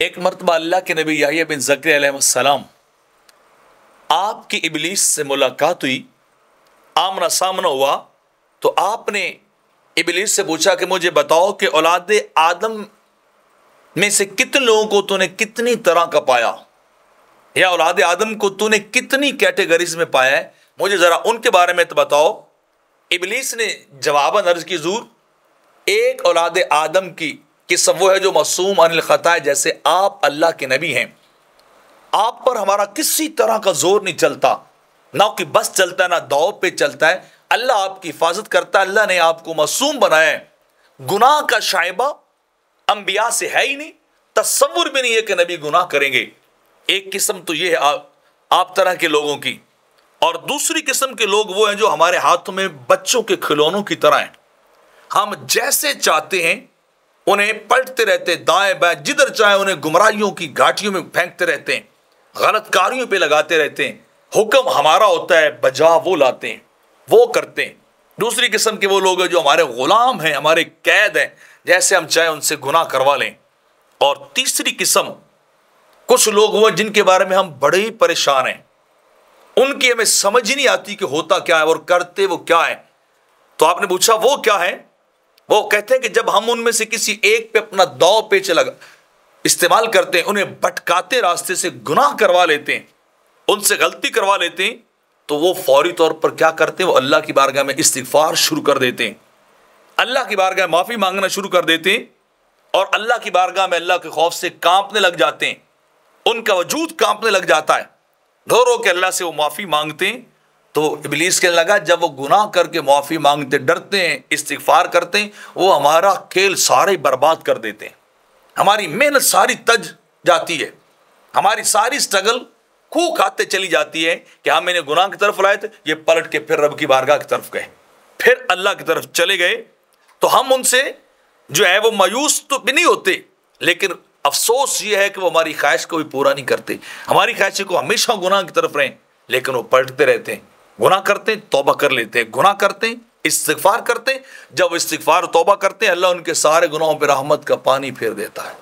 ایک مرتبہ اللہ کے نبی یحییٰ بن زکریا علیہ السلام آپ کی ابلیس سے ملاقات ہوئی، آمنا سامنا ہوا، تو آپ نے ابلیس سے پوچھا کہ مجھے بتاؤ کہ اولاد آدم میں سے کتنے لوگوں کو تو نے کتنی طرح کا پایا، یا اولاد آدم کو تو نے کتنی کیٹیگریز میں پایا ہے، مجھے ذرا ان کے بارے میں تو بتاؤ۔ ابلیس نے جواباً عرض کی، حضور ایک اولاد آدم کی قسم وہ ہے جو معصوم عن الخطا ہے، جیسے آپ اللہ کے نبی ہیں، آپ پر ہمارا کسی طرح کا زور نہیں چلتا، نہ کہ بس چلتا ہے نہ داؤ پہ چلتا ہے، اللہ آپ کی حفاظت کرتا ہے، اللہ نے آپ کو معصوم بنایا ہے، گناہ کا شائبہ انبیاء سے ہے ہی نہیں، تصور بھی نہیں ہے کہ نبی گناہ کریں گے۔ ایک قسم تو یہ ہے آپ طرح کے لوگوں کی، اور دوسری قسم کے لوگ وہ ہیں جو ہمارے ہاتھوں میں بچوں کے کھلونوں کی طرح ہیں، ہم جیسے چاہتے ہیں انہیں پلٹتے رہتے، دائیں بائیں جدھر چاہے انہیں گمراہیوں کی گھاٹیوں میں پھینکتے رہتے ہیں، غلط کاریوں پہ لگاتے رہتے ہیں، حکم ہمارا ہوتا ہے بجا وہ لاتے ہیں، وہ کرتے ہیں۔ دوسری قسم کے وہ لوگ ہیں جو ہمارے غلام ہیں، ہمارے قید ہیں، جیسے ہم چاہیں ان سے گناہ کروا لیں۔ اور تیسری قسم کچھ لوگ وہ جن کے بارے میں ہم بڑے ہی پریشان ہیں، ان کی ہمیں سمجھ ہی نہیں آتی کہ ہوتا کیا ہے اور کرتے وہ کیا ہے۔ تو آپ نے پوچھا وہ کیا ہے؟ وہ کہتے ہیں کہ جب ہم ان میں سے کسی ایک پہ اپنا داؤ پیچ استعمال کرتے ہیں، انہیں بھٹکاتے راستے سے گناہ کروا لیتے ہیں، ان سے غلطی کروا لیتے ہیں، تو وہ فوری طور پر کیا کرتے ہیں؟ وہ اللہ کی بارگاہ میں استغفار شروع کر دیتے ہیں، اللہ کی بارگاہ میں معافی مانگنا شروع کر دیتے ہیں، اور اللہ کی بارگاہ میں اللہ کے خوف سے کانپنے لگ جاتے ہیں، ان کا وجود کانپنے لگ جاتا ہے، رو رو کے اللہ سے وہ معافی مانگتے ہیں۔ تو ابلیس کہنے لگا جب وہ گناہ کر کے معافی مانگتے، ڈرتے ہیں، استغفار کرتے ہیں، وہ ہمارا کھیل سارے برباد کر دیتے ہیں، ہماری محنت ساری تج جاتی ہے، ہماری ساری سٹرگل خو کھاتے چلی جاتی ہے کہ ہم انہیں گناہ کی طرف لائے تھے، یہ پلٹ کے پھر رب کی بارگاہ کی طرف گئے، پھر اللہ کی طرف چلے گئے۔ تو ہم ان سے جو ہے وہ مایوس تو بھی نہیں ہوتے، لیکن افسوس یہ ہے کہ وہ ہماری خواہش کو بھی پورا نہیں کرتے، ہماری خواہش کو ہمیشہ گناہ کی طرف رہیں، لیکن وہ پلٹتے رہتے ہیں، گناہ کرتے ہیں توبہ کر لیتے ہیں، گناہ کرتے ہیں استغفار کرتے ہیں، جب استغفار توبہ کرتے ہیں اللہ ان کے سارے گناہوں پہ رحمت کا پانی پھیر دیتا ہے۔